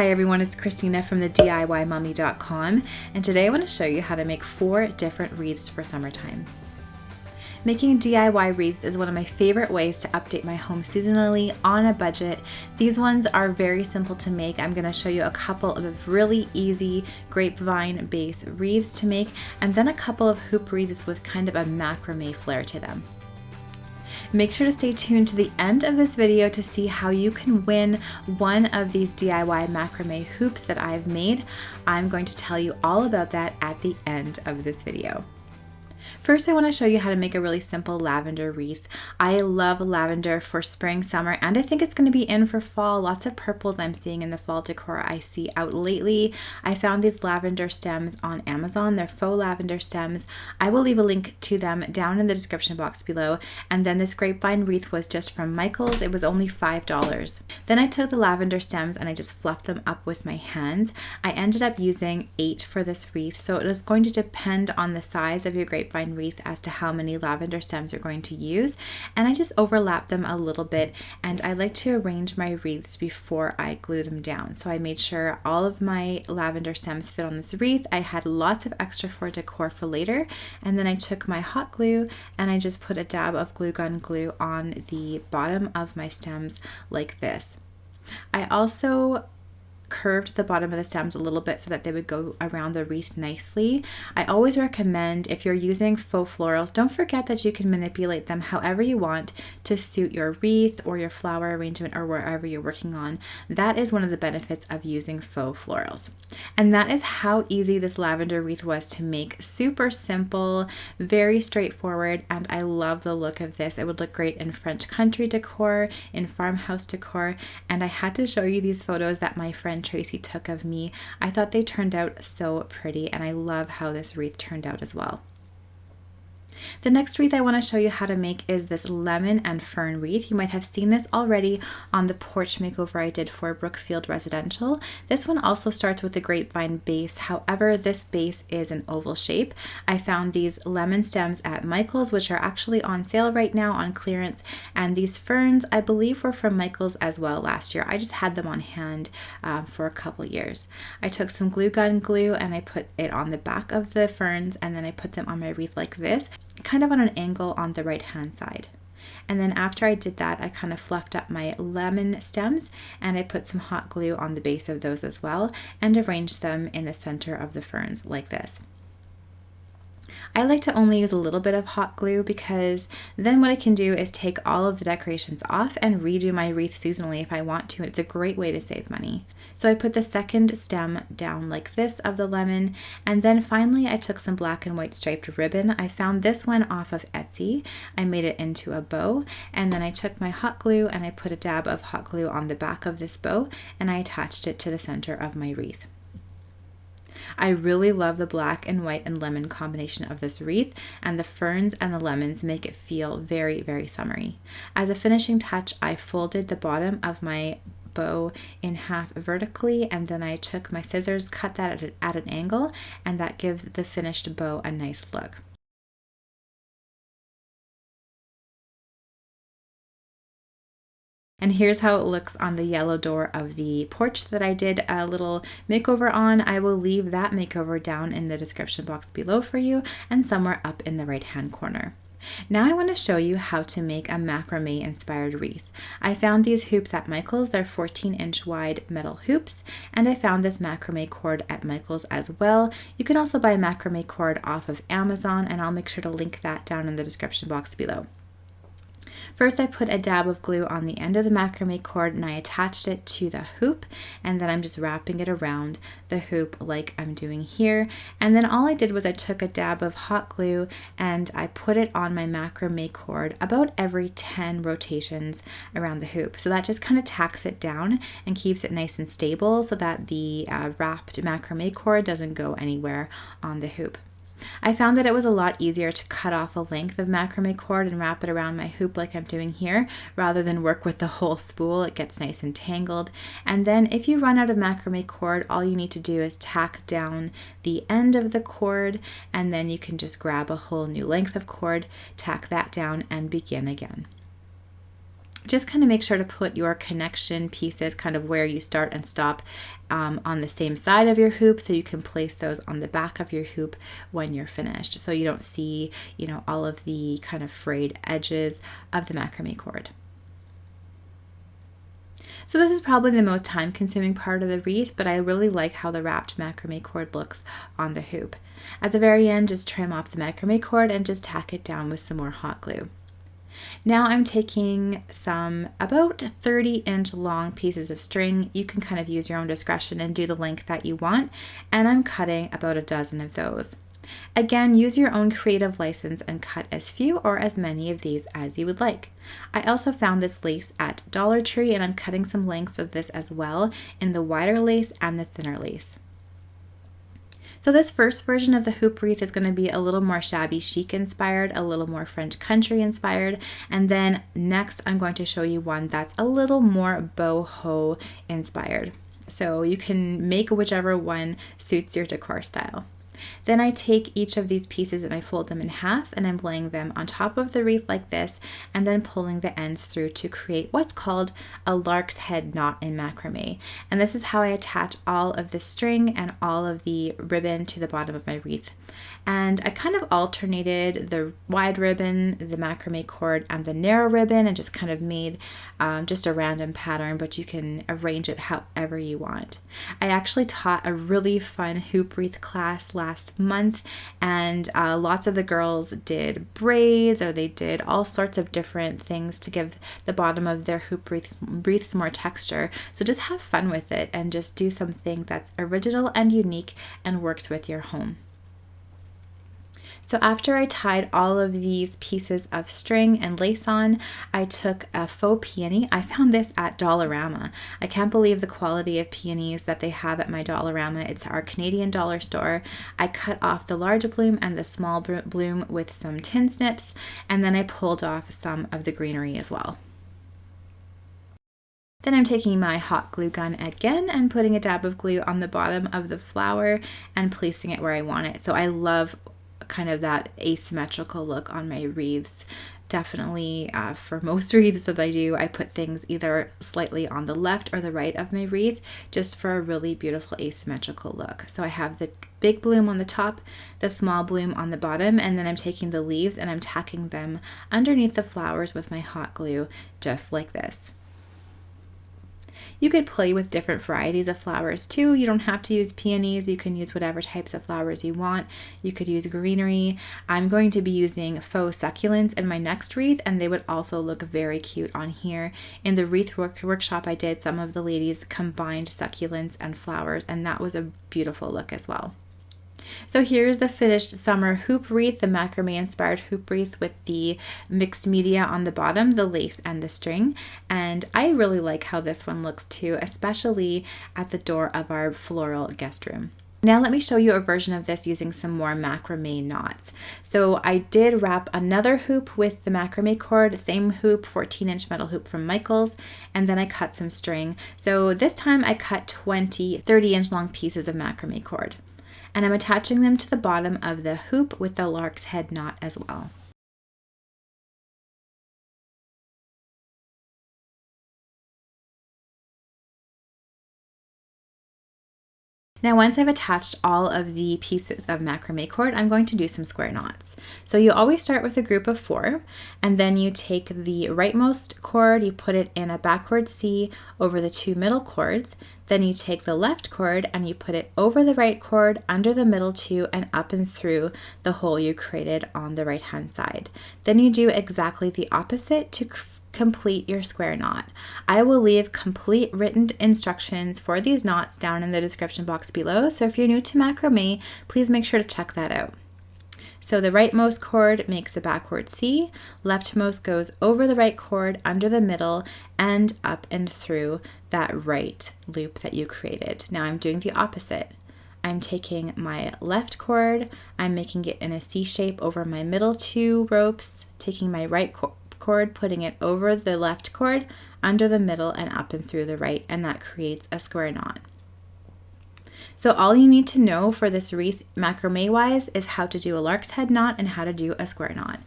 Hi everyone, it's Christina from the DIYmummy.com, and today I want to show you how to make 4 different wreaths for summertime. Making DIY wreaths is one of my favorite ways to update my home seasonally on a budget. These ones are very simple to make. I'm going to show you a couple of really easy grapevine base wreaths to make, and then a couple of hoop wreaths with kind of a macrame flair to them. Make sure to stay tuned to the end of this video to see how you can win one of these DIY macrame hoops that I've made. I'm going to tell you all about that at the end of this video. First, I want to show you how to make a really simple lavender wreath. I love lavender for spring, summer, and I think it's going to be in for fall. Lots of purples I'm seeing in the fall decor I see out lately. I found these lavender stems on Amazon. They're faux lavender stems. I will leave a link to them down in the description box below. And then this grapevine wreath was just from Michael's. It was only $5. Then I took the lavender stems and I just fluffed them up with my hands. I ended up using 8 for this wreath, so it is going to depend on the size of your grapevine wreath as to how many lavender stems you're going to use, and I just overlap them a little bit, and I like to arrange my wreaths before I glue them down. So I made sure all of my lavender stems fit on this wreath. I had lots of extra for decor for later, and then I took my hot glue and I just put a dab of glue gun glue on the bottom of my stems like this. I also curved the bottom of the stems a little bit so that they would go around the wreath nicely. I always recommend, if you're using faux florals, don't forget that you can manipulate them however you want to suit your wreath or your flower arrangement or wherever you're working on. That is one of the benefits of using faux florals. And that is how easy this lavender wreath was to make. Super simple, very straightforward, and I love the look of this. It would look great in French country decor, in farmhouse decor, and I had to show you these photos that my friend Tracy took of me. I thought they turned out so pretty, and I love how this wreath turned out as well. The next wreath I want to show you how to make is this lemon and fern wreath. You might have seen this already on the porch makeover I did for Brookfield Residential. This one also starts with the grapevine base. However, this base is an oval shape. I found these lemon stems at Michael's, which are actually on sale right now on clearance, and these ferns I believe were from Michael's as well last year. I just had them on hand for a couple years. I took some glue gun glue and I put it on the back of the ferns, and then I put them on my wreath like this, kind of on an angle on the right hand side. And then after I did that, I kind of fluffed up my lemon stems and I put some hot glue on the base of those as well and arranged them in the center of the ferns like this. I like to only use a little bit of hot glue because then what I can do is take all of the decorations off and redo my wreath seasonally if I want to. It's a great way to save money. So I put the second stem down like this of the lemon, and then finally I took some black and white striped ribbon. I found this one off of Etsy. I made it into a bow, and then I took my hot glue and I put a dab of hot glue on the back of this bow and I attached it to the center of my wreath. I really love the black and white and lemon combination of this wreath, and the ferns and the lemons make it feel very, very summery. As a finishing touch, I folded the bottom of my bow in half vertically, and then I took my scissors, cut that at an angle, and that gives the finished bow a nice look. And here's how it looks on the yellow door of the porch that I did a little makeover on. I will leave that makeover down in the description box below for you and somewhere up in the right hand corner. Now I want to show you how to make a macrame inspired wreath. I found these hoops at Michael's. They're 14-inch wide metal hoops, and I found this macrame cord at Michael's as well. You can also buy macrame cord off of Amazon, and I'll make sure to link that down in the description box below. First, I put a dab of glue on the end of the macrame cord and I attached it to the hoop, and then I'm just wrapping it around the hoop like I'm doing here. And then all I did was I took a dab of hot glue and I put it on my macrame cord about every 10 rotations around the hoop. So that just kind of tacks it down and keeps it nice and stable so that the wrapped macrame cord doesn't go anywhere on the hoop. I found that it was a lot easier to cut off a length of macrame cord and wrap it around my hoop like I'm doing here, rather than work with the whole spool. It gets nice and tangled. And then if you run out of macrame cord, all you need to do is tack down the end of the cord, and then you can just grab a whole new length of cord, tack that down, and begin again. Just kind of make sure to put your connection pieces kind of where you start and stop on the same side of your hoop, so you can place those on the back of your hoop when you're finished, so you don't see, you know, all of the kind of frayed edges of the macrame cord. So this is probably the most time-consuming part of the wreath, but I really like how the wrapped macrame cord looks on the hoop. At the very end, just trim off the macrame cord and just tack it down with some more hot glue. Now I'm taking some about 30-inch long pieces of string. You can kind of use your own discretion and do the length that you want, and I'm cutting about a dozen of those. Again, use your own creative license and cut as few or as many of these as you would like. I also found this lace at Dollar Tree, and I'm cutting some lengths of this as well in the wider lace and the thinner lace. So this first version of the hoop wreath is going to be a little more shabby chic inspired, a little more French country inspired, and then next I'm going to show you one that's a little more boho inspired. So you can make whichever one suits your decor style. Then I take each of these pieces and I fold them in half, and I'm laying them on top of the wreath like this, and then pulling the ends through to create what's called a lark's head knot in macrame. And this is how I attach all of the string and all of the ribbon to the bottom of my wreath. And I kind of alternated the wide ribbon, the macrame cord, and the narrow ribbon, and just kind of made just a random pattern, but you can arrange it however you want. I actually taught a really fun hoop wreath class last month, and lots of the girls did braids, or they did all sorts of different things to give the bottom of their hoop wreaths more texture. So just have fun with it and just do something that's original and unique and works with your home. So after I tied all of these pieces of string and lace on, I took a faux peony. I found this at Dollarama. I can't believe the quality of peonies that they have at my Dollarama. It's our Canadian dollar store. I cut off the large bloom and the small bloom with some tin snips, and then I pulled off some of the greenery as well. Then I'm taking my hot glue gun again and putting a dab of glue on the bottom of the flower and placing it where I want it. So I love kind of that asymmetrical look on my wreaths. Definitely for most wreaths that I do, I put things either slightly on the left or the right of my wreath just for a really beautiful asymmetrical look. So I have the big bloom on the top, the small bloom on the bottom, and then I'm taking the leaves and I'm tacking them underneath the flowers with my hot glue, just like this. You could play with different varieties of flowers too. You don't have to use peonies. You can use whatever types of flowers you want. You could use greenery. I'm going to be using faux succulents in my next wreath, and they would also look very cute on here. In the wreath workshop I did, some of the ladies combined succulents and flowers, and that was a beautiful look as well. So here's the finished summer hoop wreath, the macrame inspired hoop wreath with the mixed media on the bottom, the lace and the string. And I really like how this one looks too, especially at the door of our floral guest room. Now let me show you a version of this using some more macrame knots. So I did wrap another hoop with the macrame cord, same hoop, 14-inch metal hoop from Michaels, and then I cut some string. So this time I cut 20 30-inch long pieces of macrame cord. And I'm attaching them to the bottom of the hoop with the lark's head knot as well. Now once I've attached all of the pieces of macrame cord, I'm going to do some square knots. So you always start with a group of 4, and then you take the rightmost cord, you put it in a backward C over the 2 middle cords, then you take the left cord and you put it over the right cord, under the middle 2, and up and through the hole you created on the right hand side. Then you do exactly the opposite to complete your square knot. I will leave complete written instructions for these knots down in the description box below, so if you're new to macrame, please make sure to check that out. So the rightmost cord makes a backward C, leftmost goes over the right cord, under the middle, and up and through that right loop that you created. Now I'm doing the opposite. I'm taking my left cord, I'm making it in a C shape over my middle 2 ropes, taking my right cord, putting it over the left cord, under the middle, and up and through the right, and that creates a square knot. So all you need to know for this wreath macrame wise is how to do a lark's head knot and how to do a square knot.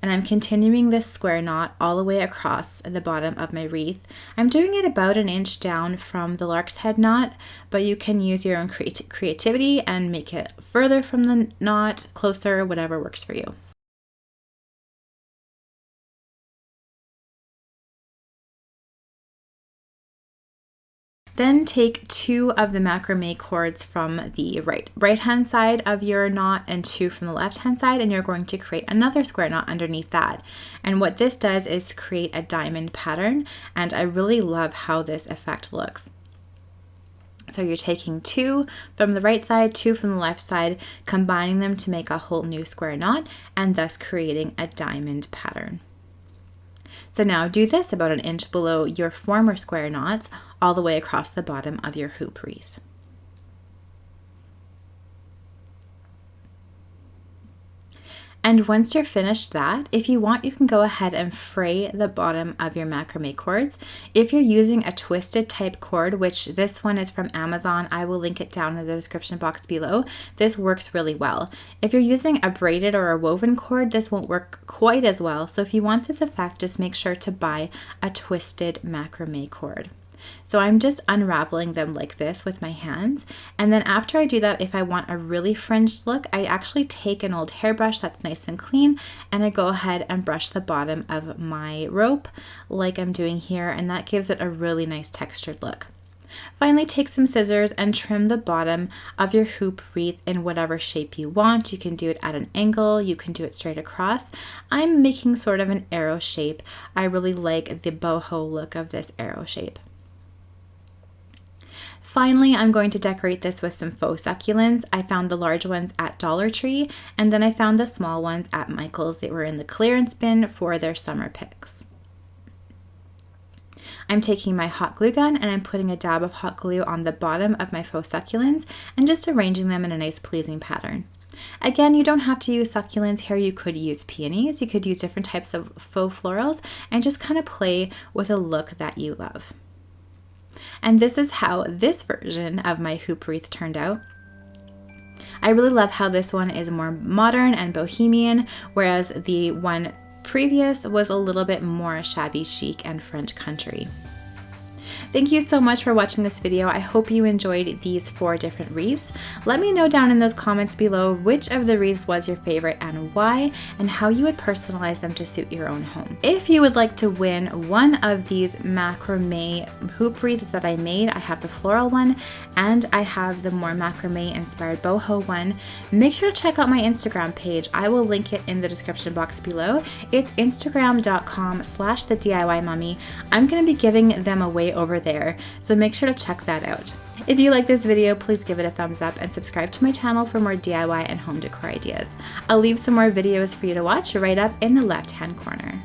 and I'm continuing this square knot all the way across the bottom of my wreath. I'm doing it about an inch down from the lark's head knot, but you can use your own creativity and make it further from the knot, closer, whatever works for you. Then take 2 of the macrame cords from the right hand side of your knot and 2 from the left hand side, and you're going to create another square knot underneath that. And what this does is create a diamond pattern, and I really love how this effect looks. So you're taking 2 from the right side, 2 from the left side, combining them to make a whole new square knot, and thus creating a diamond pattern. So now do this about an inch below your former square knots all the way across the bottom of your hoop wreath. And once you're finished that, if you want, you can go ahead and fray the bottom of your macrame cords. If you're using a twisted type cord, which this one is from Amazon, I will link it down in the description box below. This works really well. If you're using a braided or a woven cord, this won't work quite as well. So if you want this effect, just make sure to buy a twisted macrame cord. So I'm just unraveling them like this with my hands. And then after I do that, if I want a really fringed look, I actually take an old hairbrush that's nice and clean, and I go ahead and brush the bottom of my rope like I'm doing here, and that gives it a really nice textured look. Finally, take some scissors and trim the bottom of your hoop wreath in whatever shape you want. You can do it at an angle, you can do it straight across. I'm making sort of an arrow shape. I really like the boho look of this arrow shape. Finally, I'm going to decorate this with some faux succulents. I found the large ones at Dollar Tree, and then I found the small ones at Michael's. They were in the clearance bin for their summer picks. I'm taking my hot glue gun and I'm putting a dab of hot glue on the bottom of my faux succulents and just arranging them in a nice pleasing pattern. Again, you don't have to use succulents here. You could use peonies, you could use different types of faux florals, and just kind of play with a look that you love. And this is how this version of my hoop wreath turned out. I really love how this one is more modern and bohemian, whereas the one previous was a little bit more shabby chic and French country. Thank you so much for watching this video. I hope you enjoyed these 4 different wreaths. Let me know down in those comments below which of the wreaths was your favorite and why, and how you would personalize them to suit your own home. If you would like to win one of these macrame hoop wreaths that I made, I have the floral one and I have the more macrame inspired boho one, make sure to check out my Instagram page. I will link it in the description box below. It's instagram.com/thediymummy. I'm going to be giving them away over there, so make sure to check that out. If you like this video, please give it a thumbs up and subscribe to my channel for more DIY and home decor ideas. I'll leave some more videos for you to watch right up in the left-hand corner.